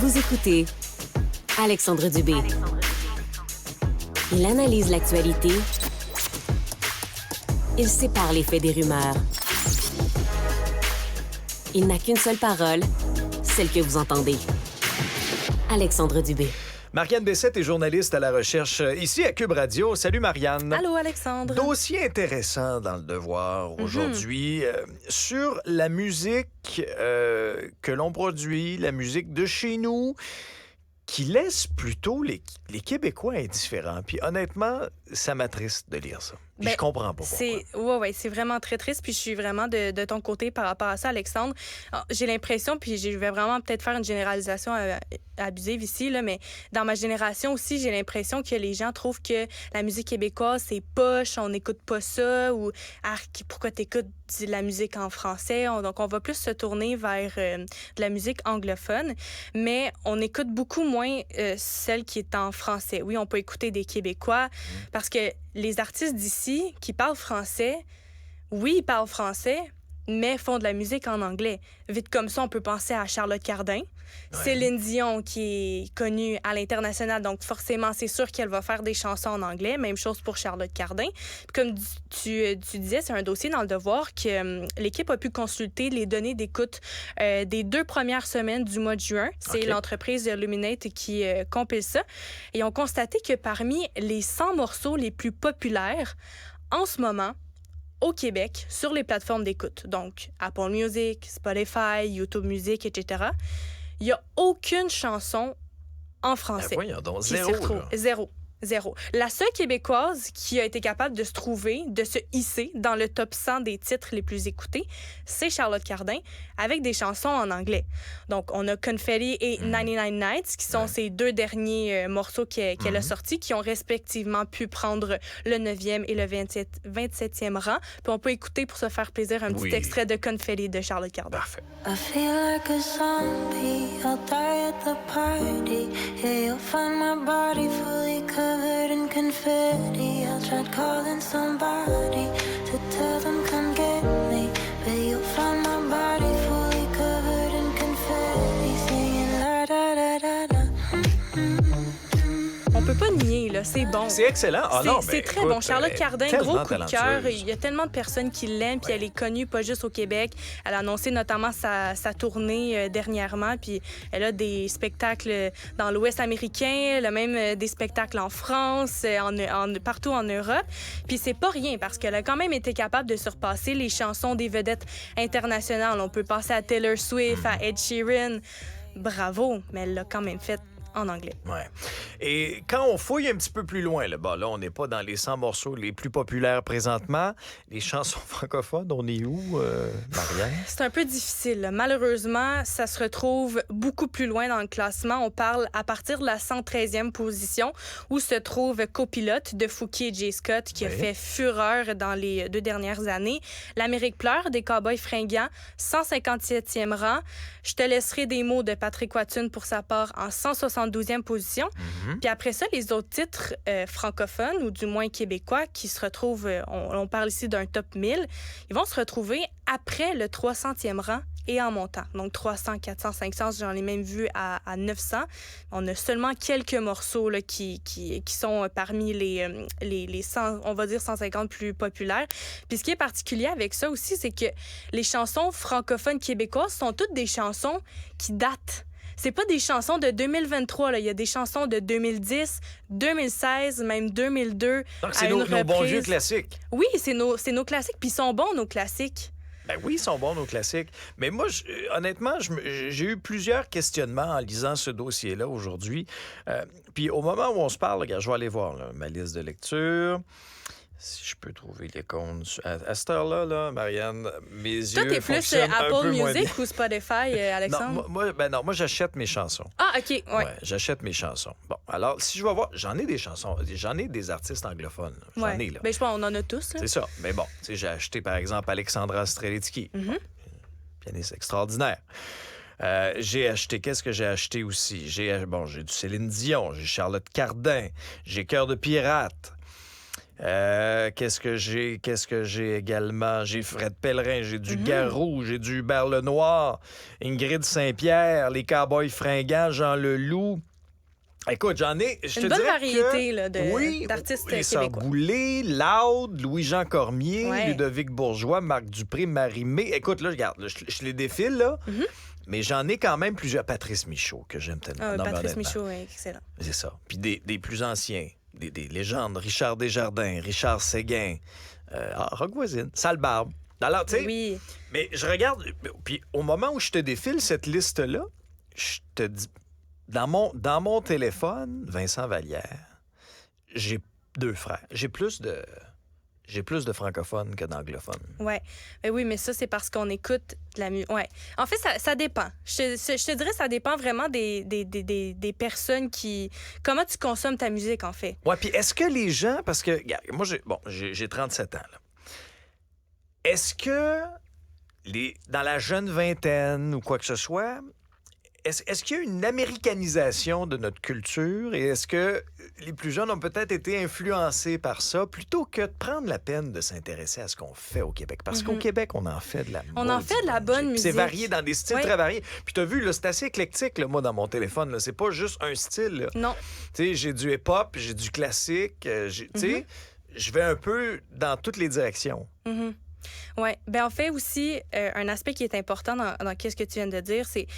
Vous écoutez Alexandre Dubé. Il analyse l'actualité. Il sépare les faits des rumeurs. Il n'a qu'une seule parole, celle que vous entendez. Alexandre Dubé. Marianne Bessette est journaliste à la recherche ici à Cube Radio. Salut Marianne. Allô Alexandre. Dossier intéressant dans le Devoir aujourd'hui sur la musique que l'on produit, la musique de chez nous, qui laisse plutôt les Québécois indifférents. Puis honnêtement, ça m'attriste de lire ça. Puis je comprends pas pourquoi. Ouais, c'est vraiment très triste. Puis je suis vraiment de ton côté par rapport à ça, Alexandre. Alors, j'ai l'impression, puis je vais vraiment peut-être faire une généralisation abusive ici, là, mais dans ma génération aussi, j'ai l'impression que les gens trouvent que la musique québécoise, c'est poche, on n'écoute pas ça, ou pourquoi t'écoutes de la musique en français? Donc, on va plus se tourner vers de la musique anglophone, mais on écoute beaucoup moins celle qui est en français. Oui, on peut écouter des Québécois, parce que les artistes d'ici qui parlent français, oui, ils parlent français, mais font de la musique en anglais. Vite comme ça, on peut penser à Charlotte Cardin, Céline Dion, qui est connue à l'international, donc forcément, c'est sûr qu'elle va faire des chansons en anglais. Même chose pour Charlotte Cardin. Puis comme tu disais, c'est un dossier dans le Devoir que l'équipe a pu consulter les données d'écoute des 2 premières semaines du mois de juin. C'est l'entreprise Illuminate qui compile ça. Et ont constaté que parmi les 100 morceaux les plus populaires, en ce moment, au Québec, sur les plateformes d'écoute, donc Apple Music, Spotify, YouTube Music, etc., il n'y a aucune chanson en français. Ben voyons donc, zéro. Zéro. La seule québécoise qui a été capable de se trouver, de se hisser dans le top 100 des titres les plus écoutés, c'est Charlotte Cardin, avec des chansons en anglais. Donc, on a Confetti et 99 Nights, qui sont ces 2 derniers morceaux qu'elle a sortis, qui ont respectivement pu prendre le 9e et le 27e rang. Puis on peut écouter, pour se faire plaisir, un petit extrait de Confetti de Charlotte Cardin. Parfait. I feel like a zombie, I'll die at the party. Yeah, you'll find my body fully covered in confetti. I tried calling somebody to tell them come get me, but you'll find my body fully covered in confetti, singing la da da da da. On peut pas nier, là, c'est bon. C'est excellent. C'est très bon. Charlotte Cardin, gros coup de cœur. talentueuse. Il y a tellement de personnes qui l'aiment, puis elle est connue pas juste au Québec. Elle a annoncé notamment sa tournée dernièrement, puis elle a des spectacles dans l'Ouest américain, elle a même des spectacles en France, partout en Europe. Puis c'est pas rien, parce qu'elle a quand même été capable de surpasser les chansons des vedettes internationales. On peut penser à Taylor Swift, à Ed Sheeran. Bravo, mais elle l'a quand même fait en anglais. Ouais. Et quand on fouille un petit peu plus loin, là, on n'est pas dans les 100 morceaux les plus populaires présentement. Les chansons francophones, on est où, Marianne? C'est un peu difficile. Malheureusement, ça se retrouve beaucoup plus loin dans le classement. On parle à partir de la 113e position, où se trouve Copilote de Fouki et J. Scott, qui a fait fureur dans les 2 dernières années. L'Amérique pleure des Cowboys fringants, 157e rang. Je te laisserai des mots de Patrick Watson pour sa part en 172e position. Puis après ça, les autres titres francophones, ou du moins québécois, qui se retrouvent, on parle ici d'un top 1000, ils vont se retrouver après le 300e rang et en montant. Donc 300, 400, 500, j'en ai même vu à 900. On a seulement quelques morceaux là, qui sont parmi les 100, on va dire 150 plus populaires. Puis ce qui est particulier avec ça aussi, c'est que les chansons francophones québécoises sont toutes des chansons qui datent. C'est pas des chansons de 2023, là. Il y a des chansons de 2010, 2016, même 2002. Donc, c'est nos bons vieux classiques. Oui, c'est nos classiques. Puis ils sont bons, nos classiques. Ben oui, ils sont bons, nos classiques. Mais moi, honnêtement, j'ai eu plusieurs questionnements en lisant ce dossier-là aujourd'hui. Puis au moment où on se parle, regarde, je vais aller voir là, ma liste de lecture. Si je peux trouver les comptes. À cette heure-là, là, Marianne, mes yeux. Toi, t'es plus Apple Music ou Spotify, Alexandre? Moi, j'achète mes chansons. Ah, OK, ouais. J'achète mes chansons. Bon, alors, si je vais voir, j'en ai des chansons, j'en ai des artistes anglophones. J'en ai, là. Ben, je pense qu'on en a tous, là. C'est ça. Mais bon, tu sais, j'ai acheté, par exemple, Alexandra Strelitzky. Pianiste extraordinaire. J'ai acheté, qu'est-ce que j'ai acheté aussi? J'ai du Céline Dion, j'ai Charlotte Cardin, j'ai Cœur de pirate. Qu'est-ce que j'ai également? J'ai Fred Pellerin, j'ai du Garou, j'ai du Hubert Lenoir, Ingrid Saint-Pierre, les Cowboys fringants, Jean Leloup. Écoute, j'en ai... Une bonne variété là, d'artistes les Sœurs québécois. Boulay, Loud, Louis-Jean Cormier, Ludovic Bourgeois, Marc Dupré, Marie-Mé. Écoute, là, regarde, là, je les défile, là. Mais j'en ai quand même plusieurs. Patrice Michaud, que j'aime tellement. Non, Patrice Michaud, oui, excellent. C'est ça. Puis des plus anciens, des légendes. Richard Desjardins, Richard Séguin, Rock Voisine, Sale Barbe. Alors, tu sais... Oui. Mais je regarde... Puis au moment où je te défile cette liste-là, je te dis... Dans mon téléphone, Vincent Vallière, j'ai 2 frères. J'ai plus de francophones que d'anglophones. Ouais. Oui, mais ça, c'est parce qu'on écoute de la musique. Ouais. En fait, ça dépend. Je te dirais, ça dépend vraiment des personnes qui... Comment tu consommes ta musique, en fait. Ouais, puis est-ce que les gens... Parce que, regarde, moi, j'ai 37 ans, là. Est-ce que dans la jeune vingtaine ou quoi que ce soit... Est-ce qu'il y a une américanisation de notre culture et est-ce que les plus jeunes ont peut-être été influencés par ça plutôt que de prendre la peine de s'intéresser à ce qu'on fait au Québec? Parce qu'au Québec, on en fait de la On en fait de la bonne musique. C'est varié dans des styles très variés. Puis t'as vu, là, c'est assez éclectique, là, moi, dans mon téléphone. Là. C'est pas juste un style. Là. Non. Tu sais, j'ai du hip-hop, j'ai du classique. Tu sais, je vais un peu dans toutes les directions. Oui. En fait, aussi, un aspect qui est important dans ce que tu viens de dire, c'est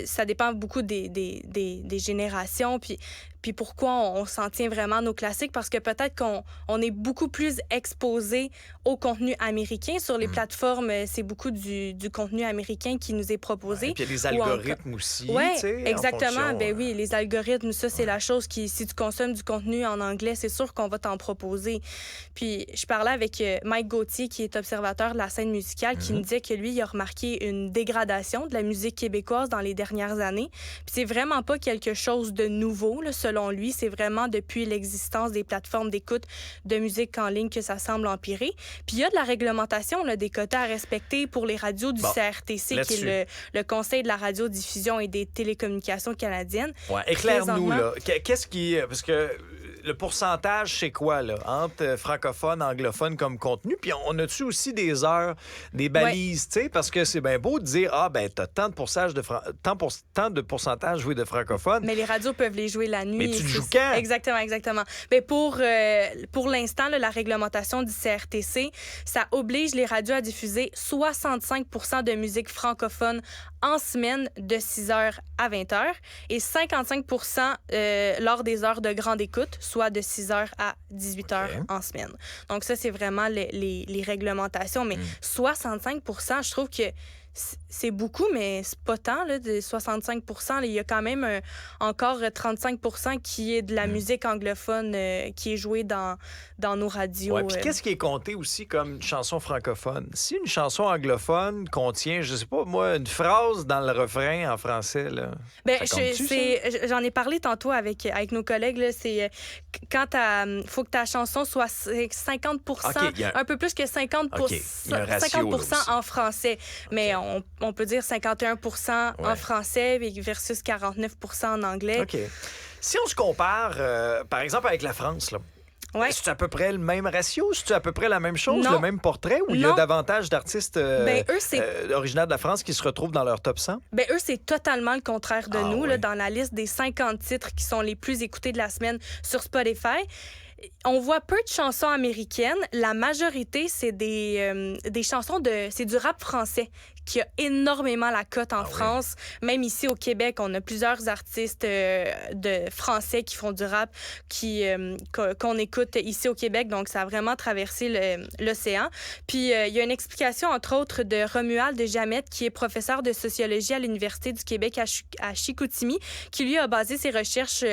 ça dépend beaucoup des générations. Puis pourquoi on s'en tient vraiment à nos classiques? Parce que peut-être qu'on est beaucoup plus exposé au contenu américain. Sur les plateformes, c'est beaucoup du contenu américain qui nous est proposé. Et puis il y a les algorithmes aussi. Oui, En exactement. fonction, Oui, les algorithmes, ça, c'est la chose qui, si tu consommes du contenu en anglais, c'est sûr qu'on va t'en proposer. Puis je parlais avec Mike Gauthier, qui est observateur de la scène musicale, qui me disait que lui, il a remarqué une dégradation de la musique québécoise dans les dernières années. Puis c'est vraiment pas quelque chose de nouveau, là, selon lui. C'est vraiment depuis l'existence des plateformes d'écoute de musique en ligne que ça semble empirer. Puis il y a de la réglementation, là, des quotas à respecter pour les radios du CRTC, qui est le Conseil de la radiodiffusion et des télécommunications canadiennes. Ouais, éclaire-nous, là. Qu'est-ce qui... Parce que le pourcentage, c'est quoi, là, entre francophones, anglophones comme contenu? Puis on a-tu aussi des heures, des balises, tu sais? Parce que c'est bien beau de dire, t'as tant de pourcentage joué de francophones. Mais les radios peuvent les jouer la nuit. Mais tu le joues quand? Exactement. Mais pour l'instant, là, la réglementation du CRTC, ça oblige les radios à diffuser 65 % de musique francophone en semaine de 6h à 20h et 55 % lors des heures de grande écoute, soit de 6h à 18h en semaine. Donc ça, c'est vraiment les réglementations. Mais 65 %, je trouve que c'est beaucoup, mais c'est pas tant, là, de 65 %. Il y a quand même encore 35 % qui est de la musique anglophone qui est jouée dans nos radios. Ouais, puis qu'est-ce qui est compté aussi comme chanson francophone? Si une chanson anglophone contient, je sais pas, moi, une phrase dans le refrain en français, là, j'en ai parlé tantôt avec nos collègues, là, c'est quand faut que ta chanson soit 50 % un peu plus que 50 % en français. Mais on peut dire 51 % en français versus 49 % en anglais. OK. Si on se compare, par exemple, avec la France, là, c'est à peu près le même ratio? C'est à peu près la même chose, le même portrait? Ou il y a davantage d'artistes originaires de la France qui se retrouvent dans leur top 100? Eux, c'est totalement le contraire de nous. Là, dans la liste des 50 titres qui sont les plus écoutés de la semaine sur Spotify, on voit peu de chansons américaines. La majorité, c'est des chansons c'est du rap français qui a énormément la cote en France. Même ici au Québec, on a plusieurs artistes de français qui font du rap qu'on écoute ici au Québec. Donc, ça a vraiment traversé l'océan. Puis, il y a une explication, entre autres, de Romuald de Jamette, qui est professeur de sociologie à l'Université du Québec à Chicoutimi, qui, lui, a basé ses recherches,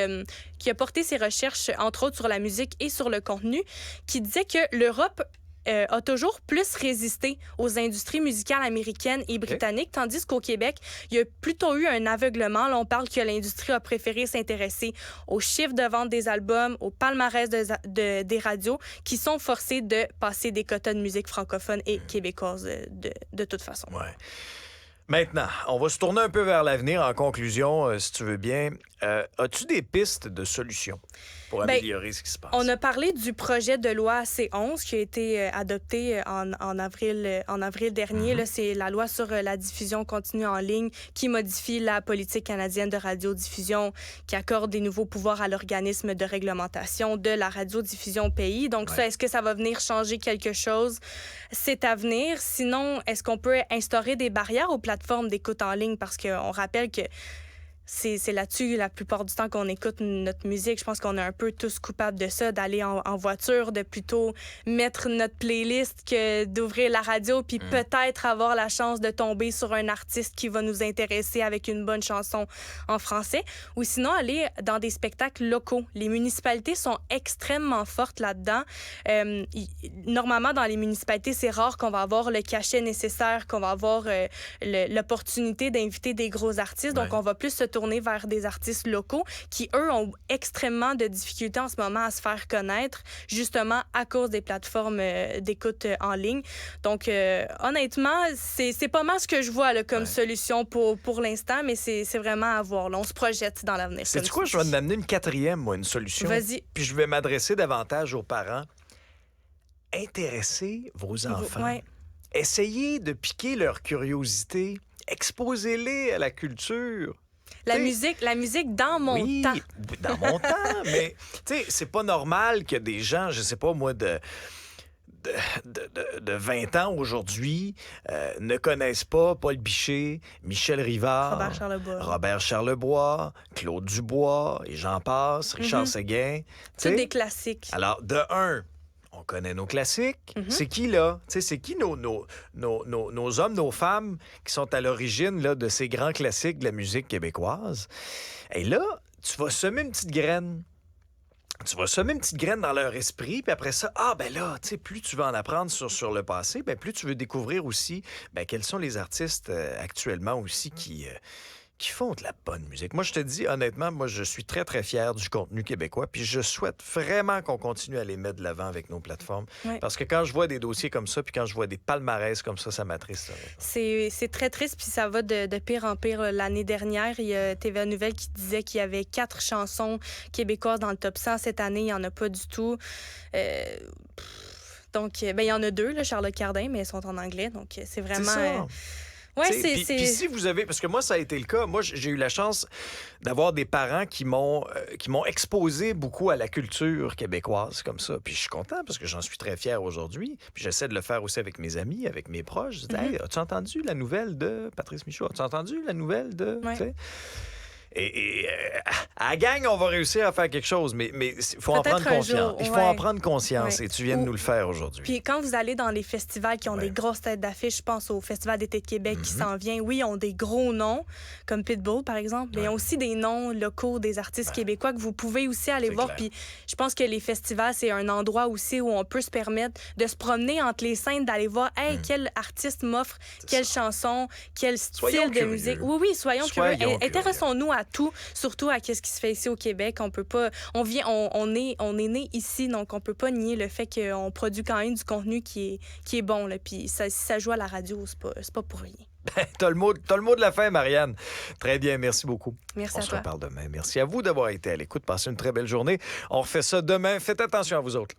qui a porté ses recherches, entre autres, sur la musique et sur le contenu, qui disait que l'Europe a toujours plus résisté aux industries musicales américaines et britanniques, tandis qu'au Québec, il y a plutôt eu un aveuglement. Là, on parle que l'industrie a préféré s'intéresser aux chiffres de vente des albums, aux palmarès des radios, qui sont forcés de passer des quotas de musique francophone et québécoise de toute façon. Ouais. Maintenant, on va se tourner un peu vers l'avenir. En conclusion, si tu veux bien, as-tu des pistes de solutions pour améliorer ce qui se passe? On a parlé du projet de loi C11 qui a été adopté en avril dernier. Là, c'est la loi sur la diffusion continue en ligne qui modifie la politique canadienne de radiodiffusion, qui accorde des nouveaux pouvoirs à l'organisme de réglementation de la radiodiffusion au pays. Donc ça, est-ce que ça va venir changer quelque chose? C'est à venir. Sinon, est-ce qu'on peut instaurer des barrières aux plateformes d'écoute en ligne? Parce qu'on rappelle que c'est là-dessus, la plupart du temps, qu'on écoute notre musique. Je pense qu'on est un peu tous coupables de ça, d'aller en voiture, de plutôt mettre notre playlist que d'ouvrir la radio, puis peut-être avoir la chance de tomber sur un artiste qui va nous intéresser avec une bonne chanson en français. Ou sinon, aller dans des spectacles locaux. Les municipalités sont extrêmement fortes là-dedans. Normalement, dans les municipalités, c'est rare qu'on va avoir le cachet nécessaire, qu'on va avoir l'opportunité d'inviter des gros artistes. Donc, on va plus se tourner vers des artistes locaux qui, eux, ont extrêmement de difficultés en ce moment à se faire connaître, justement à cause des plateformes d'écoute en ligne. Donc, honnêtement, c'est pas mal ce que je vois là, comme solution pour l'instant, mais c'est vraiment à voir. Là, on se projette dans l'avenir. Sais-tu quoi? Je vais en amener une quatrième, moi, une solution. Vas-y. Puis je vais m'adresser davantage aux parents. Intéressez vos enfants. Essayez de piquer leur curiosité. Exposez-les à la culture. La musique dans mon temps. Dans mon temps, mais tu sais, c'est pas normal que des gens, je sais pas moi, de 20 ans aujourd'hui ne connaissent pas Paul Bichet, Michel Rivard, Robert Charlebois, Claude Dubois, et j'en passe, Richard Séguin. C'est des classiques. Alors, de un, on connaît nos classiques. C'est qui, là? Tu sais, c'est qui nos hommes, nos femmes qui sont à l'origine là, de ces grands classiques de la musique québécoise? Et là, tu vas semer une petite graine. Tu vas semer une petite graine dans leur esprit, puis après ça, ben là, tu sais, plus tu vas en apprendre sur le passé, ben plus tu veux découvrir aussi quels sont les artistes actuellement aussi qui font de la bonne musique. Moi, je te dis, honnêtement, moi, je suis très, très fier du contenu québécois, puis je souhaite vraiment qu'on continue à les mettre de l'avant avec nos plateformes, parce que quand je vois des dossiers comme ça, puis quand je vois des palmarès comme ça m'attriste. C'est très triste, puis ça va de pire en pire. L'année dernière, il y a TVA Nouvelle qui disait qu'il y avait 4 chansons québécoises dans le top 100. Cette année, il n'y en a pas du tout. Donc, il y en a 2, là, Charlotte Cardin, mais elles sont en anglais, donc c'est vraiment... C'est ça. Ouais, puis si vous avez... Parce que moi, ça a été le cas. Moi, j'ai eu la chance d'avoir des parents qui m'ont exposé beaucoup à la culture québécoise comme ça. Puis je suis content parce que j'en suis très fier aujourd'hui. Puis j'essaie de le faire aussi avec mes amis, avec mes proches. Je dis, hey, as-tu entendu la nouvelle de Patrice Michaud? As-tu entendu la nouvelle de... Et à la gang, on va réussir à faire quelque chose, mais il faut en prendre conscience. Il faut en prendre conscience et tu viens de nous le faire aujourd'hui. Puis quand vous allez dans les festivals qui ont des grosses têtes d'affiche, je pense au Festival d'été de Québec qui s'en vient, oui, ils ont des gros noms, comme Pitbull, par exemple, mais ils ont aussi des noms locaux, des artistes québécois que vous pouvez aussi aller voir. Clair. Puis je pense que les festivals, c'est un endroit aussi où on peut se permettre de se promener entre les scènes, d'aller voir, hey, quel artiste m'offre quelle chanson, quel style de musique. Oui, soyons curieux. Intéressons-nous à tout, surtout à ce qui se fait ici au Québec. On peut pas, on est né ici, donc on peut pas nier le fait qu'on produit quand même du contenu qui est bon. Là. Puis si ça joue à la radio, c'est pas pour rien. T'as le mot de la fin, Marianne. Très bien, merci beaucoup. Merci à toi. On se reparle demain. Merci à vous d'avoir été à l'écoute. Passez une très belle journée. On refait ça demain. Faites attention à vous autres.